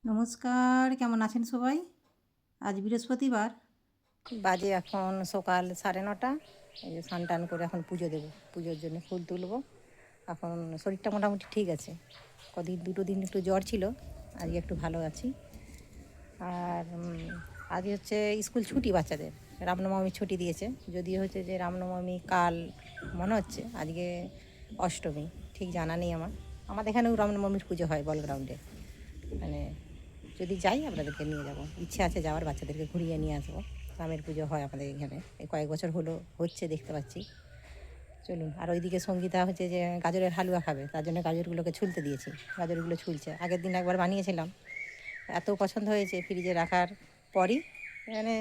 নমস্কার, কেমন আছেন সবাই? আজ বৃহস্পতিবার, বাজে এখন সকাল 9:30। এই যে স্নান টান করে এখন পুজো দেবো, পুজোর জন্য ফুল তুলবো। এখন শরীরটা মোটামুটি ঠিক আছে। দুটো দিন একটু জ্বর ছিল, আজকে একটু ভালো আছি। আর আজ হচ্ছে স্কুল ছুটি বাচ্চাদের, রামনবমীর ছুটি দিয়েছে। যদিও হচ্ছে যে রামনবমী কাল মনে হচ্ছে, আজকে অষ্টমী, ঠিক জানা নেই আমাদের এখানেও রামনবমীর পুজো হয় বল গ্রাউন্ডে। মানে যদি যাই আপনাদেরকে নিয়ে যাব, ইচ্ছে আছে যাওয়ার, বাচ্চাদেরকে ঘুরিয়ে নিয়ে আসবো। রামের পুজো হয় আমাদের এখানে, এই কয়েক বছর হলো হচ্ছে, দেখতে পাচ্ছি। চলুন। আর ওইদিকে সঙ্গীতা হচ্ছে যে গাজরের হালুয়া খাবে, তার জন্য গাজরগুলোকে ছুলতে দিয়েছি। গাজরগুলো ছুলছে, আগের দিন একবার বানিয়েছিলাম, এত পছন্দ হয়েছে ফ্রিজে রাখার পরই, মানে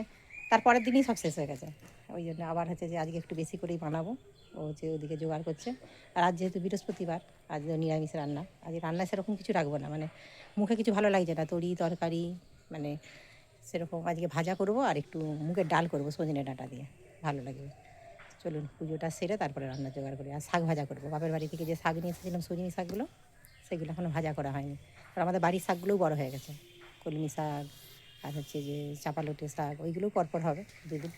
তার পরের দিনই সব শেষ হয়ে গেছে। ওই জন্য আবার হচ্ছে যে আজকে একটু বেশি করেই বানাবো। ও হচ্ছে ওদিকে জোগাড় করছে। আর আজ যেহেতু বৃহস্পতিবার, আজ নিরামিষ রান্না। আজ রান্না সেরকম কিছু রাখবো না, মানে মুখে কিছু ভালো লাগছে না, তরকারি, মানে সেরকম। আজকে ভাজা করব আর একটু মুগের ডাল করব সজনে ডাঁটা দিয়ে, ভালো লাগবে। চলুন পুজোটা সেরে তারপরে রান্না জোগাড় করি। আর শাক ভাজা করবো, বাপের বাড়ি থেকে যে শাক নিয়ে এসেছিলাম সজনি শাকগুলো, সেগুলো এখনও ভাজা করা হয়নি। আর আমাদের বাড়ির শাকগুলোও বড় হয়ে গেছে, কলমি শাক আর হচ্ছে যে চাপালুটে শাক, ওইগুলোও পরপর হবে দুদিন।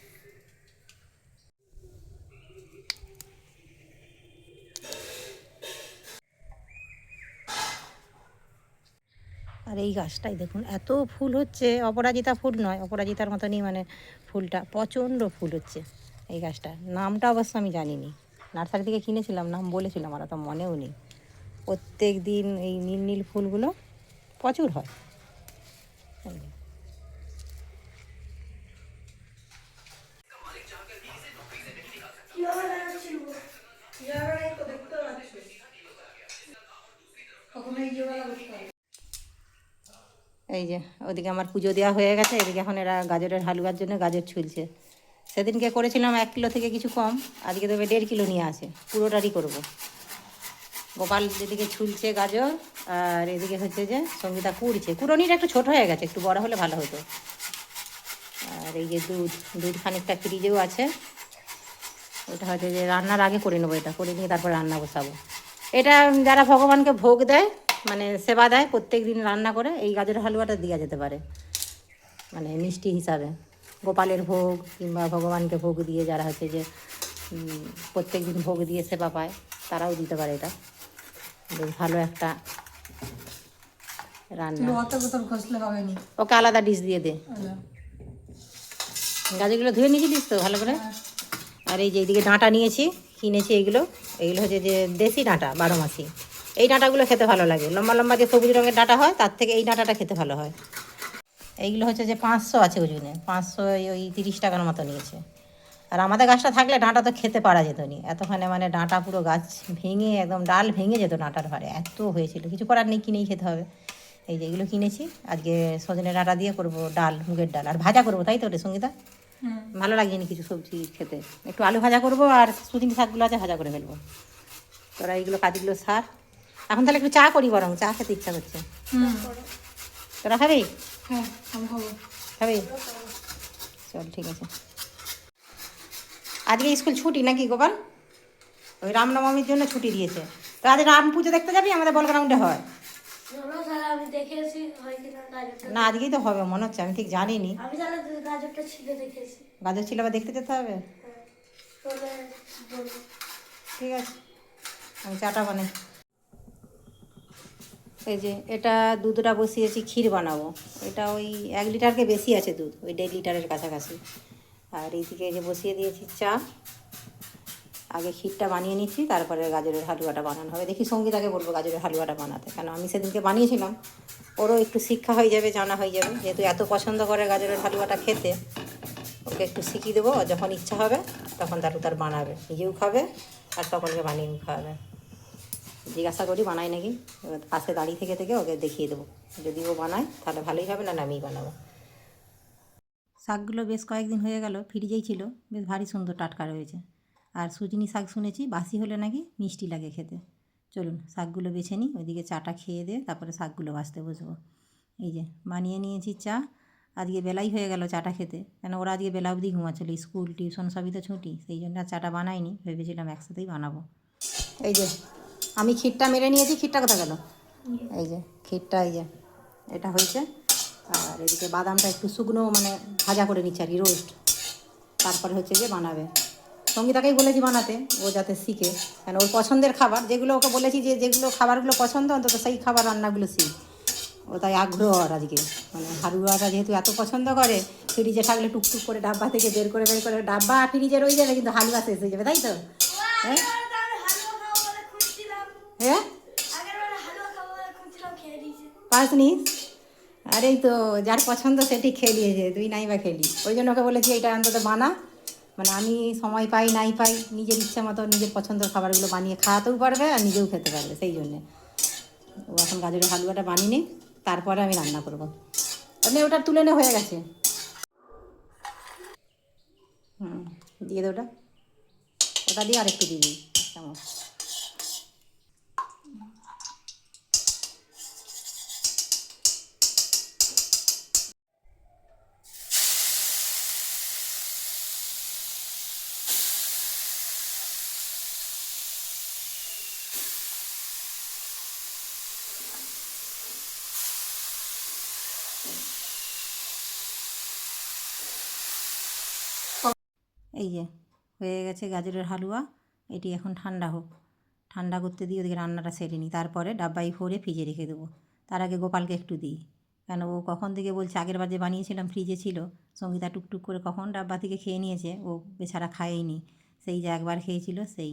আর এই গাছটাই দেখুন, এত ফুল হচ্ছে। অপরাজিতা ফুল নয়, অপরাজিতার মতনই, মানে ফুলটা প্রচণ্ড ফুল হচ্ছে এই গাছটা। নামটা অবশ্য আমি জানিনি, নার্সারি থেকে কিনেছিলাম, নাম বলেছিলাম, আমার তো মনেও নেই। প্রত্যেক দিন এই নীল নীল ফুলগুলো প্রচুর হয়। এই যে ওদিকে আমার পুজো দেওয়া হয়ে গেছে, এদিকে এখন এরা গাজরের হালুয়ার জন্য গাজর ছুলছে। সেদিনকে করেছিলাম 1 কিলো থেকে কিছু কম, আজকে দেবে 1.5 কিলো নিয়ে আসে, পুরোটারই করব। গোপাল যেদিকে ছুলছে গাজর, আর এদিকে হচ্ছে যে সঙ্গীতা কুড়ছে। কুড়োনিটা একটু ছোট হয়ে গেছে, একটু বড় হলে ভালো হতো। আর এই যে দুধ খানিকটা ফ্রিজেও আছে, এটা হচ্ছে যে রান্নার আগে করে নেবো, এটা করে নিয়ে তারপর রান্না বসাবো। এটা যারা ভগবানকে ভোগ দেয়, মানে সেবা দেয়, প্রত্যেক দিন রান্না করে এই গাজরের হালুয়াটা দেওয়া যেতে পারে, মানে মিষ্টি হিসাবে। গোপালের ভোগ কিংবা ভগবানকে ভোগ দিয়ে যারা হচ্ছে যে প্রত্যেক দিন ভোগ দিয়ে সেবা পায়, তারাও দিতে পারে। এটা বেশ ভালো একটা রান্না। ওকে আলাদা ডিশ দিয়ে দে। গাজরগুলো ধুয়ে নিয়েছিলিস তো ভালো করে? আর এই যে এইদিকে ডাঁটা নিয়েছি, কিনেছি এইগুলো হচ্ছে যে দেশি ডাঁটা, 12 মাসি। এই ডাঁটাগুলো খেতে ভালো লাগে, লম্বা লম্বা যে সবুজ রঙের ডাঁটা হয়, তার থেকে এই ডাঁটাটা খেতে ভালো হয়। এইগুলো হচ্ছে যে 500 আছে ওজনে, 500 ওই 30 টাকার মতো নিয়েছে। আর আমাদের গাছটা থাকলে ডাঁটা তো খেতে পারা যেত নি, এতখানে মানে ডাঁটা পুরো গাছ ভেঙে একদম ডাল ভেঙে যেত ডাঁটার ভারে, এত হয়েছিল। কিছু করার নেই, কিনেই খেতে হবে। এই যে এগুলো কিনেছি, আজকে সজনে ডাঁটা দিয়ে করব ডাল, মুগের ডাল, আর ভাজা করবো, তাই তো রে সঙ্গীতা? ভালো লাগেনি কিছু সবজি খেতে, একটু আলু ভাজা করবো, আর সুদিন শাকগুলো আছে ভাজা করে ফেলবো। তোরা এইগুলো কাজগুলো সার। এখন তাহলে একটু চা করি, বরং চা খেতে ইচ্ছা করছে। তোরা খাবি? খাবি? চল ঠিক আছে। আজকে স্কুল ছুটি নাকি গোপাল? ওই রামনবমীর জন্য ছুটি দিয়েছে। তো আজ রাম পুজো দেখতে যাবি? আমাদের বল গ্রাউন্ডে হয় না, আজকেই তো হবে মনে হচ্ছে, আমি ঠিক জানিনি। গাজর ছিল, আবার দেখতে যেতে হবে। ঠিক আছে, আমি চাটা বানাই। এই যে এটা দুধটা বসিয়েছি, ক্ষীর বানাবো। এটা ওই 1 লিটারকে বেশি আছে দুধ, ওই 1.5 লিটারের কাছাকাছি। আর এইদিকে যে বসিয়ে দিয়েছি চা। আগে ক্ষীরটা বানিয়ে নিচ্ছি, তারপরে গাজরের হালুয়াটা বানানো হবে। দেখি সঙ্গীতাকে বলবো গাজরের হালুয়াটা বানাতে, কেন আমি সেদিনকে বানিয়েছিলাম, ওরও একটু শিক্ষা হয়ে যাবে, জানা হয়ে যাবে। যেহেতু এত পছন্দ করে গাজরের হালুয়াটা খেতে, ওকে একটু শিখিয়ে দেবো। যখন ইচ্ছা হবে তখন তার বানাবে, নিজেও খাবে আর সকলকে বানিয়েও খাওয়াবে। জিজ্ঞাসা করি বানাই নাকি, পাশে দাঁড়িয়ে থেকে থেকে ওকে দেখিয়ে দেবো। যদি ও বানায় তাহলে ভালোই হবে, না আমিই বানাবো। শাকগুলো বেশ কয়েকদিন হয়ে গেল ফ্রিজেই ছিল, বেশ ভারী সুন্দর টাটকা রয়েছে। আর সুজনি শাক শুনেছি বাসি হলে নাকি মিষ্টি লাগে খেতে। চলুন শাকগুলো বেছে নিই, ওইদিকে চাটা খেয়ে দিয়ে তারপরে শাকগুলো বাছতে বসবো। এই যে বানিয়ে নিয়েছি চা। আজকে বেলাই হয়ে গেল চাটা খেতে, কেন ওরা আজকে বেলা অবধি ঘুমাচ্ছিল, স্কুল টিউশন সবই তো ছুটি, সেই জন্য আর চাটা বানাইনি, ভেবেছিলাম একসাথেই বানাবো। এই যে আমি ক্ষীরটা মেরে নিয়েছি। ক্ষীরটা কোথায় গেল? এই যে ক্ষীরটা, এই যে এটা হয়েছে। আর এদিকে বাদামটা একটু শুকনো মানে ভাজা করে নিচ্ছে আর কি, রোস্ট। তারপরে হচ্ছে যে বানাবে। সঙ্গীতাকেই বলেছি বানাতে, ও যাতে শিখে, কেন ওর পছন্দের খাবার যেগুলো ওকে বলেছি যে যেগুলো খাবারগুলো পছন্দ অন্তত সেই খাবার রান্নাগুলো শিখ। ও তাই আগ্রহ আর আজকে, মানে হালুয়াটা যেহেতু এত পছন্দ করে, ফ্রিজে থাকলে টুকটুক করে ডাব্বা থেকে বের করে ডাব্বা ফ্রিজে রয়ে যাবে, কিন্তু হালুয়া শেষ হয়ে যাবে, তাই তো? হ্যাঁ হ্যাঁ পাসনি? আরে এই তো যার পছন্দ সেটি খেয়ে নিয়েছে, তুই নাই বা খেলি। ওই জন্য ওকে বলেছি এটা অন্তত বানা, মানে আমি সময় পাই নাই পাই নিজের ইচ্ছা মতো নিজের পছন্দের খাবারগুলো বানিয়ে খাওয়াতেও পারবে আর নিজেও খেতে পারবে, সেই জন্যে ও এখন গাজরের হালুয়াটা বানিয়ে নিই, তারপরে আমি রান্না করবো। মানে ওটা তুলে নে, হয়ে গেছে। হুম, দিয়ে দে ওটা, ওটা দিয়ে আর একটু দিয়ে দিই, এক চামচ। এই যে হয়ে গেছে গাজরের হালুয়া। এটি এখন ঠান্ডা হোক, ঠান্ডা করতে দিয়ে ওদিকে রান্নাটা সেরে নিই, তারপরে ডাব্বাই ভরে ফ্রিজে রেখে দেবো। তার আগে গোপালকে একটু দিই, কেন ও কখন থেকে বলছে, আগের বার যে বানিয়েছিলাম ফ্রিজে ছিল, সঙ্গীতা টুকটুক করে কখন ডাব্বা থেকে খেয়ে নিয়েছে, ও বেচারা খায়নি। সেই যে একবার খেয়েছিল সেই,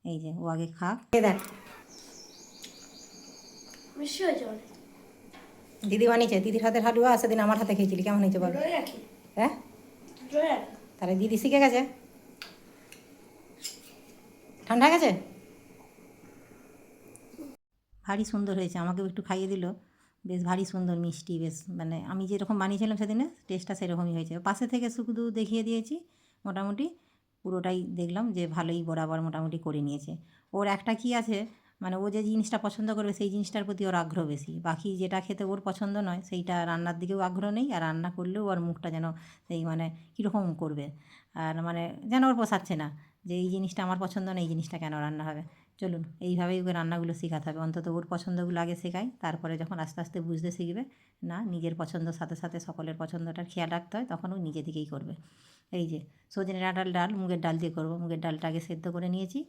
এই যে ও আগে খা। দেখ দিদি বানিয়েছে, দিদির হাতের হালুয়া সেদিন আমার হাতে খেয়েছিলি, কেমন হয়েছে বল? হ্যাঁ তাহলে দিদি শিখে গেছে, ঠান্ডা গেছে, ভারী সুন্দর হয়েছে। আমাকেও একটু খাইয়ে দিল, বেশ ভারী সুন্দর মিষ্টি, বেশ মানে আমি যেরকম বানিয়েছিলাম সেদিনে টেস্টটা সেরকমই হয়েছে। পাশে থেকে শুধু দেখিয়ে দিয়েছি, মোটামুটি পুরোটাই দেখলাম যে ভালোই বরাবর মোটামুটি করে নিয়েছে। ওর একটা কি আছে, মানে ও যে জিনিসটা পছন্দ করবে সেই জিনিসটার প্রতি ওর আগ্রহ বেশি, বাকি যেটা খেতে ওর পছন্দ নয় সেইটা রান্নার দিকেও আগ্রহ নেই, আর রান্না করলেও ওর মুখটা যেন সেই মানে কীরকম করবে, আর মানে যেন ওর পোষাচ্ছে না, যে এই জিনিসটা আমার পছন্দ না, এই জিনিসটা কেন রান্না হবে। চলুন এইভাবেই ওকে রান্নাগুলো শেখাতে হবে, অন্তত ওর পছন্দগুলো আগে শেখাই, তারপরে যখন আস্তে আস্তে বুঝতে শিখবে, না নিজের পছন্দর সাথে সাথে সকলের পছন্দটার খেয়াল রাখতে হয়, তখন ও নিজে থেকেই করবে। এই যে সজনে ডাঁটার ডাল, মুগের ডাল দিয়ে করবো, মুগের ডালটা আগে সেদ্ধ করে নিয়েছি।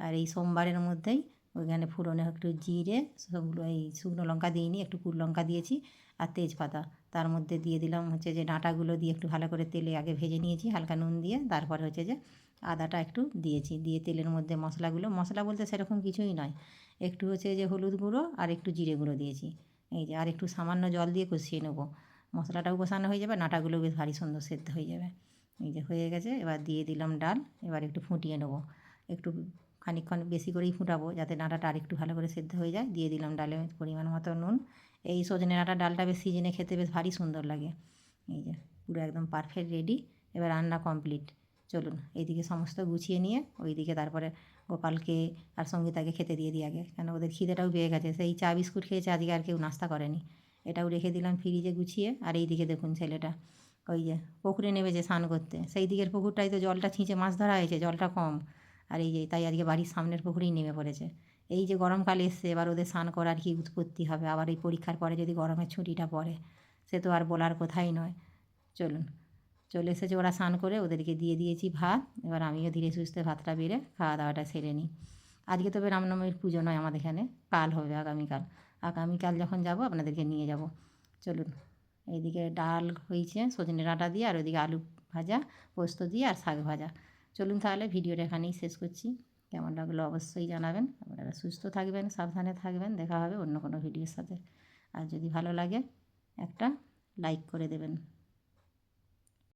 আর এই সোমবারের মধ্যেই ওইখানে ফোড়নে একটু জিরে, সবগুলো এই শুকনো লঙ্কা দিইনি, একটু কুড় লঙ্কা দিয়েছি আর তেজপাতা, তার মধ্যে দিয়ে দিলাম হচ্ছে যে ডাঁটাগুলো দিয়ে একটু ভালো করে তেলে আগে ভেজে নিয়েছি হালকা নুন দিয়ে, তারপরে হচ্ছে যে আদাটা একটু দিয়েছি, দিয়ে তেলের মধ্যে মশলাগুলো, মশলা বলতে সেরকম কিছুই নয়, একটু হচ্ছে যে হলুদ গুঁড়ো আর একটু জিরে গুঁড়ো দিয়েছি। এই যে আর একটু সামান্য জল দিয়ে কষিয়ে নেবো, মশলাটাও কষানো হয়ে যাবে, ডাঁটাগুলো বেশ ভারী সুন্দর সেদ্ধ হয়ে যাবে। এই যে হয়ে গেছে, এবার দিয়ে দিলাম ডাল, এবার একটু ফুটিয়ে নেবো, একটু খানিকক্ষণ বেশি করেই ফুটাবো যাতে ডাঁটাটা আর একটু ভালো করে সেদ্ধ হয়ে যায়। দিয়ে দিলাম ডালে পরিমাণ মতো নুন। এই সজনে ডাঁটার ডালটা বেশ সিজনে খেতে বেশ ভারী সুন্দর লাগে। এই যে পুরো একদম পারফেক্ট রেডি, এবার রান্না কমপ্লিট। চলুন এইদিকে সমস্ত গুছিয়ে নিয়ে ওইদিকে তারপরে গোপালকে আর সঙ্গীতাকে খেতে দিয়ে দিই আগে, কেন ওদের খিদেটাও পেয়ে গেছে, সেই চা বিস্কুট খেয়েছে, আজকে আর কেউ নাস্তা করেনি। এটাও রেখে দিলাম ফ্রিজে গুছিয়ে। আর এইদিকে দেখুন ছেলেটা ওই যে পুকুরে নেমেছে স্নান করতে, সেই দিকের পুকুরটাই তো জলটা ছিঁচে মাছ ধরা হয়েছে, জলটা কম, আর এই যে তাই আজকে বাড়ির সামনের পুকুরেই নেমে পড়েছে। এই যে গরমকাল এসছে, এবার ওদের স্নান করার কি উৎপত্তি হবে, আবার এই পরীক্ষার পরে যদি গরমের ছুটিটা পড়ে, সে তো আর বলার কথাই নয়। চলুন চলে এসেছে ওরা স্নান করে, ওদেরকে দিয়ে দিয়েছি ভাত, এবার আমিও ধীরে সুস্থে ভাতটা বেড়ে খাওয়া দাওয়াটা সেরে নিই। আজকে তবে রামনবমীর পুজো নয় আমাদের এখানে, কাল হবে, আগামীকাল। আগামীকাল যখন যাব আপনাদেরকে নিয়ে যাব। চলুন এইদিকে ডাল হয়েছে সজনে ডাঁটা দিয়ে, আর ওইদিকে আলু ভাজা, পোস্ত দিয়ে আর শাক ভাজা। চলুন তাহলে ভিডিওটা এখানেই শেষ করছি, কেমন লাগলো অবশ্যই জানাবেন। আপনারা সুস্থ থাকবেন, সাবধানে থাকবেন, দেখা হবে অন্য কোনো ভিডিওর সাথে। আর যদি ভালো লাগে একটা লাইক করে দেবেন।